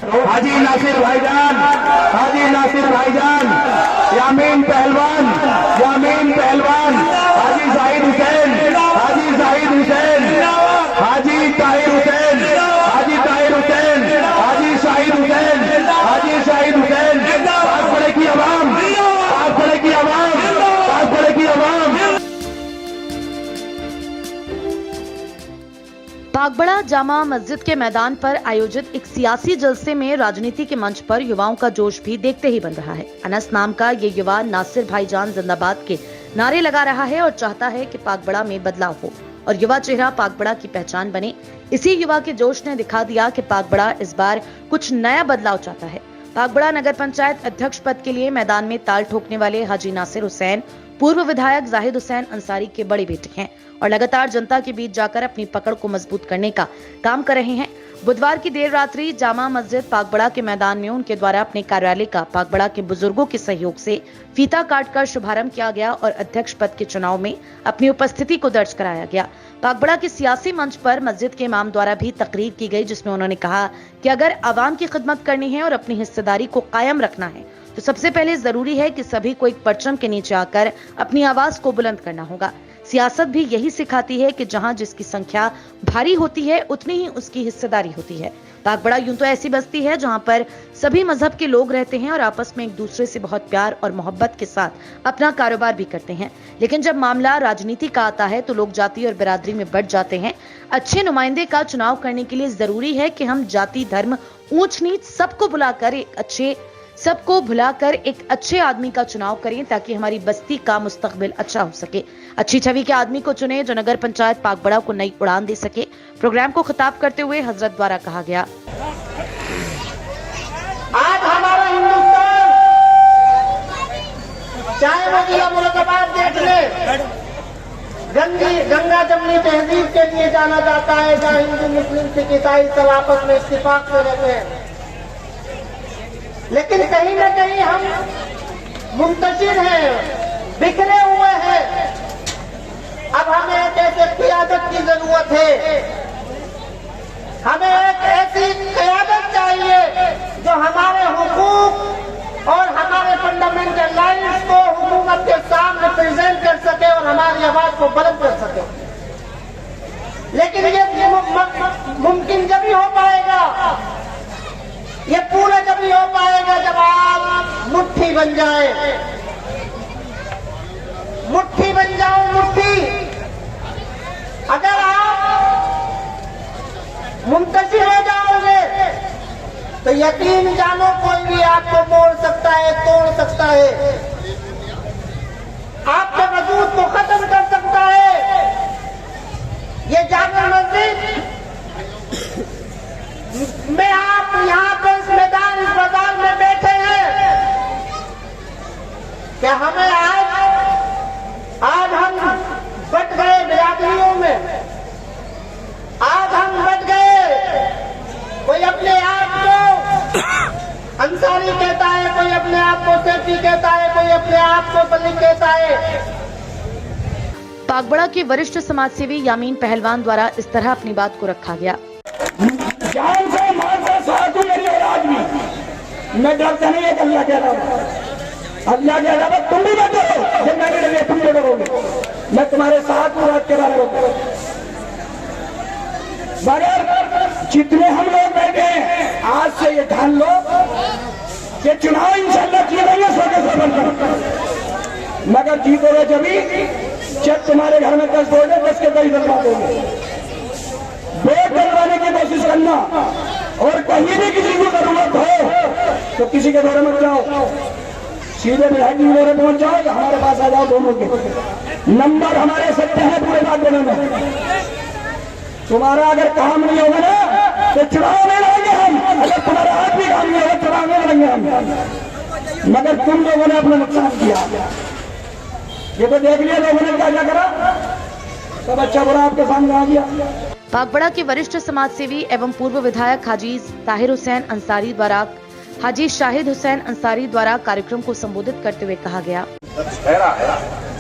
हाजी नासिर भाईजान, हाजी नासिर भाईजान, यामीन पहलवान, यामीन पहलवान, हाजी जाहिद हुसैन, हाजी जाहिद हुसैन, हाजी ताहिर हुसैन, हाजी ताहिर हुसैन, हाजी शाहिद हुसैन, हाजी शाहिद हुसैन। पाकपड़े की आवाम, पाकपड़े की आवाम, पाकपड़े की आवाम। पाकबड़ा जामा मस्जिद के मैदान पर आयोजित एक सियासी जलसे में राजनीति के मंच पर युवाओं का जोश भी देखते ही बन रहा है। अनस नाम का ये युवा नासिर भाईजान जिंदाबाद के नारे लगा रहा है और चाहता है कि पाकबड़ा में बदलाव हो और युवा चेहरा पाकबड़ा की पहचान बने। इसी युवा के जोश ने दिखा दिया कि पाकबड़ा इस बार कुछ नया बदलाव चाहता है। पाकबड़ा नगर पंचायत अध्यक्ष पद के लिए मैदान में ताल ठोकने वाले हाजी नासिर हुसैन पूर्व विधायक जाहिद हुसैन अंसारी के बड़े बेटे हैं और लगातार जनता के बीच जाकर अपनी पकड़ को मजबूत करने का काम कर रहे हैं। बुधवार की देर रात्रि जामा मस्जिद पाकबड़ा के मैदान में उनके द्वारा अपने कार्यालय का पाकबड़ा के बुजुर्गों के सहयोग से फीता काटकर शुभारंभ किया गया और अध्यक्ष पद के चुनाव में अपनी उपस्थिति को दर्ज कराया गया। पाकबड़ा के सियासी मंच पर मस्जिद के इमाम द्वारा भी तकरीर की गई, जिसमें उन्होंने कहा कि अगर आवाम की खिदमत करनी है और अपनी हिस्सेदारी को कायम रखना है तो सबसे पहले जरूरी है कि सभी को एक परचम के नीचे आकर अपनी आवाज को बुलंद करना होगा। सियासत भी यही सिखाती है कि जहां जिसकी संख्या भारी होती है उतनी ही उसकी हिस्सेदारी होती है। पाकबड़ा यूं तो ऐसी बस्ती है जहां पर सभी मजहब के लोग रहते हैं और आपस में एक दूसरे से बहुत प्यार और मोहब्बत के साथ अपना कारोबार भी करते हैं, लेकिन जब मामला राजनीति का आता है तो लोग जाति और बिरादरी में बढ़ जाते हैं। अच्छे नुमाइंदे का चुनाव करने के लिए जरूरी है कि हम जाति, धर्म, ऊंच नीच सबको भुलाकर एक अच्छे आदमी का चुनाव करें ताकि हमारी बस्ती का मुस्तकबिल अच्छा हो सके। अच्छी छवि के आदमी को चुने जो नगर पंचायत पाकबड़ा को नई उड़ान दे सके। प्रोग्राम को खिताब करते हुए हजरत द्वारा कहा गया, आज हमारा हिंदुस्तान चाहे वो जिला मुरादाबाद देख ले, गंगा जमनी तहजीब के लिए जाना जाता है, जहाँ हिंदू मुस्लिम सिख ईसाई सब आपस में इत्तेफाक से रहते हैं। लेकिन कहीं न कहीं हम मुंतशिर हैं, बिखरे हुए हैं। अब हमें एक ऐसे क़यादत की जरूरत है, हमें एक ऐसी क़यादत चाहिए जो हमारे हुकूक और हमारे फंडामेंटल राइट्स को हुकूमत के सामने प्रेजेंट कर सके और हमारी आवाज को बुलंद कर सके। लेकिन ये मुमकिन जब ही हो पाएगा, ये पूरा जब ही हो पाएगा जब आप मुट्ठी बन जाए, मुट्ठी बन जाओ, मुट्ठी। अगर आप मुंतशिर हो जाओगे तो यकीन जानो कोई भी आपको मोड़ सकता है, तोड़ सकता है, आपके वजूद को खत्म कर सकता है। ये जामा मस्जिद में आप यहाँ पे इस मैदान, इस बाजार में बैठे हैं कि हमें आज हम बट गए बिरादरियों में, आज हम बट गए। कोई अपने आप को अंसारी कहता है, कोई अपने आप को सेठी कहता है, कोई अपने आप को बल्ली कहता है। पाकबड़ा के वरिष्ठ समाजसेवी यामीन पहलवान द्वारा इस तरह अपनी बात को रखा गया। जान से मार से साथ मेरी औलाद भी, मैं डरता नहीं है। अल्लाह कह रहा हूँ, अल्लाह कह रहा है तुम भी मत डरो, जब मेरे लिए तुम डरोगे, मैं तुम्हारे साथ हूँ। रात के बारे में मगर जितने हम लोग बैठे हैं, आज से ये ठान लो कि चुनाव इंशाल्लाह जीतेंगे 100%। मगर जीतोगे जब तुम्हारे घर में 10 वोट है, 10 के 10 डलवा दोगे। वोट डलवाने की कोशिश करना और कहीं भी किसी को जरूरत हो तो किसी के घर मत जाओ, सीधे विधायक जी मेरे पहुंच जाओ, हमारे पास आ जाओ। दोनों के नंबर हमारे सत्य है पूरे बागबड़ा में। तुम्हारा अगर काम नहीं होगा ना तो चुनाव में लड़ेंगे हम, अगर तुम्हारा हाथ भी काम नहीं होगा चुनाव में लड़ेंगे हम। मगर तुम लोगों ने अपना नुकसान किया, ये तो देख लिया लोगों ने क्या क्या करा, सब अच्छा बुरा आपके सामने आ गया। पाकबड़ा के वरिष्ठ समाजसेवी एवं पूर्व विधायक हाजी ताहिर हुसैन अंसारी द्वारा हाजी शाहिद हुसैन अंसारी द्वारा कार्यक्रम को संबोधित करते हुए कहा गया,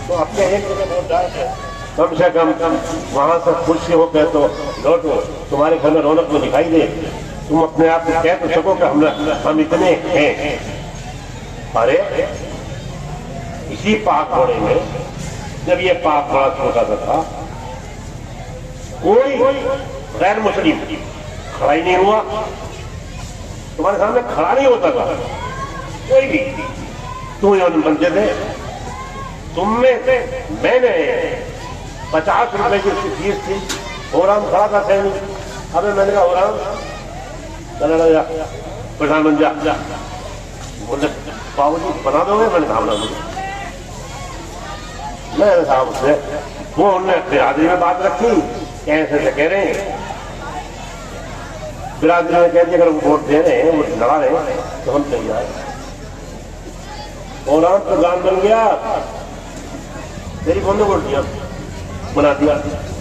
तो अपने एक कम से कम वहाँ से खुश हो गए तो लौटो, तुम्हारे घर में रौनक तो दिखाई दे। तुम अपने आप में कह तो सको कि हम इतने हैं। अरे इसी पाक बड़े में जब ये पाक बड़ा छोटा सा था, कोई गैर मुस्लिम खड़ा ही नहीं हुआ, तुम्हारे सामने खड़ा नहीं होता था कोई भी। तुम यौन बनते थे, तुम में से मैंने 50 रुपए की उसकी फीस थी, हो रहा खड़ा था सैनी। अबे मैंने कहा हो रहा चला जा प्रधानमंत्री जा, बोले बाबूजी बना दोगे? मैंने कहा बना दूंगा। मैंने कहा उससे वो उन्होंने बिरादरी में बात रखी, कैसे से कह रहे हैं बिरादरी में, कह दिया अगर वो वोट दे रहे हैं, वो लड़ा रहे हैं तो हम तैयार। और प्रधान बन गया, तेरी बंद वोट दिया बना दिया।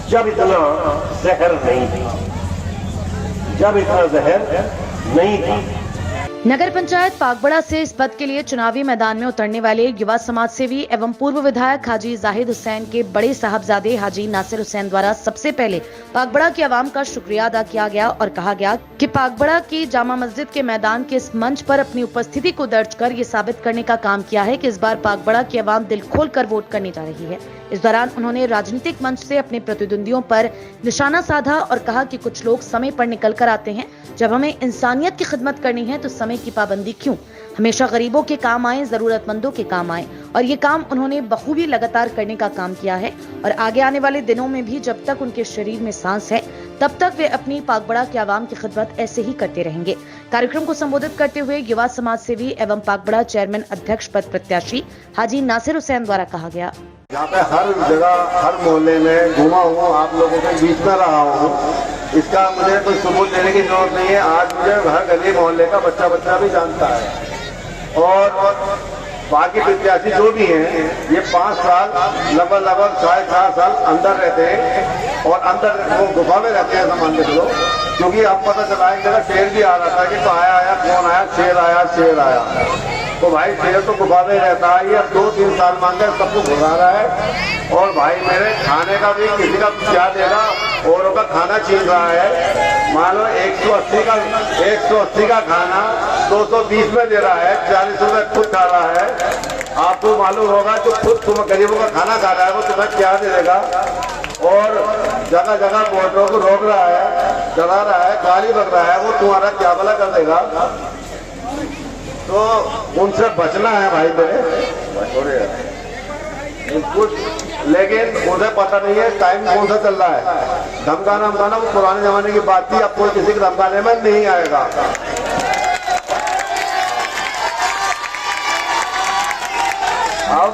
जब इतना जहर नहीं थी, जब इतना जहर नहीं थी। नगर पंचायत पाकबड़ा से इस पद के लिए चुनावी मैदान में उतरने वाले युवा समाज सेवी एवं पूर्व विधायक हाजी जाहिद हुसैन के बड़े साहबजादे हाजी नासिर हुसैन द्वारा सबसे पहले पाकबड़ा की आवाम का शुक्रिया अदा किया गया और कहा गया कि पाकबड़ा की जामा मस्जिद के मैदान के इस मंच पर अपनी उपस्थिति को दर्ज कर ये साबित करने का काम किया है कि इस बार पाकबड़ा की आवाम दिल खोल कर वोट करने जा रही है। इस दौरान उन्होंने राजनीतिक मंच से अपने प्रतिद्वंदियों पर निशाना साधा और कहा कि कुछ लोग समय पर निकल कर आते हैं, जब हमें इंसानियत की खिदमत करनी है तो समय की पाबंदी क्यों, हमेशा गरीबों के काम आए, जरूरतमंदों के काम आए। और ये काम उन्होंने बखूबी लगातार करने का काम किया है और आगे आने वाले दिनों में भी जब तक उनके शरीर में सांस है तब तक वे अपनी पाकबड़ा के आवाम की खिदमत ऐसे ही करते रहेंगे। कार्यक्रम को संबोधित करते हुए युवा समाज सेवी एवं पाकबड़ा चेयरमैन अध्यक्ष पद प्रत्याशी हाजी नासिर हुसैन द्वारा कहा गया, यहाँ पे हर जगह हर मोहल्ले में घुमा हूँ, आप लोगों के बीच में रहा हूँ, इसका मुझे कोई सबूत देने की जरूरत नहीं है। आज मुझे हर गली मोहल्ले का बच्चा भी जानता है। और बाकी प्रत्याशी जो भी हैं, ये 5 साल लगभग 4.5 साल अंदर रहते हैं और अंदर वो गुफा में रहते हैं मान के चलो, क्योंकि अब पता चला एक जगह शेर भी आ रहा था कि तो आया कौन आया, शेर आया। तो भाई शेर तो गुफा में रहता है, ये 2-3 साल मांगे सबको घुसा रहा है। और भाई मेरे खाने का भी किसी का क्या देगा, औरों का खाना छीन रहा है। मान लो 180 का खाना 220 में दे रहा है, 40 रुपए खुद खा रहा है। आपको मालूम होगा जो खुद तुम गरीबों का खाना खा रहा है वो तुम्हें क्या दे देगा। और जगह जगह वोटरों को रोक रहा है, जला रहा है, गाली बक रहा है, वो तुम्हारा क्या भला कर देगा। तो उनसे बचना है भाई मेरे कुछ, लेकिन मुझे पता नहीं है टाइम कौन सा चल रहा है। धमकाना वो पुराने जमाने की बात थी, अब कोई किसी के धमकाने में नहीं आएगा। अब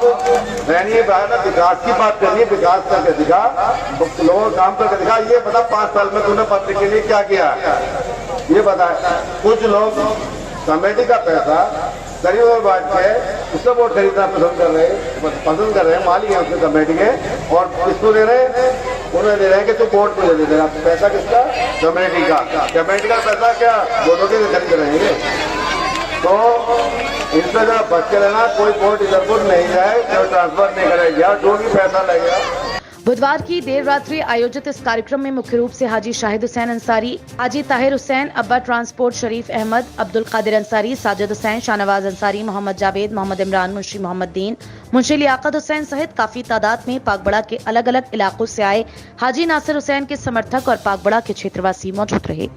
रहनी है विकास की बात करनी है, विकास करके दिखा, लोगों काम करके दिखा। ये बता 5 साल में तूने पत्र के लिए क्या किया, ये बता। कुछ लोग कमेटी का पैसा गरीबों में बांट के उससे वोट खरीदना पसंद कर रहे हैं, मालिक है उसके कमेटी के, और किसको दे रहे हैं, उन्हें दे रहे हैं कि तू वोट मुझे दे देगा। पैसा किसका, कमेटी का पैसा क्या वोटों के खरीद रहे हैं। तो इसमें जरा बच के रहना, कोई वोट इधर को नहीं जाए, कोई ट्रांसफर नहीं करेगा, जो भी पैसा लगेगा। बुधवार की देर रात्रि आयोजित इस कार्यक्रम में मुख्य रूप से हाजी शाहिद हुसैन अंसारी, हाजी ताहिर हुसैन, अब्बा ट्रांसपोर्ट शरीफ अहमद, अब्दुल कादिर अंसारी, साजिद हुसैन, शाहनवाज अंसारी, मोहम्मद जावेद, मोहम्मद इमरान, मुंशी मोहम्मद दीन, मुंशी लियाकत हुसैन सहित काफी तादाद में पाकबड़ा के अलग अलग इलाकों से आए हाजी नासिर हुसैन के समर्थक और पाकबड़ा के क्षेत्रवासी मौजूद रहे।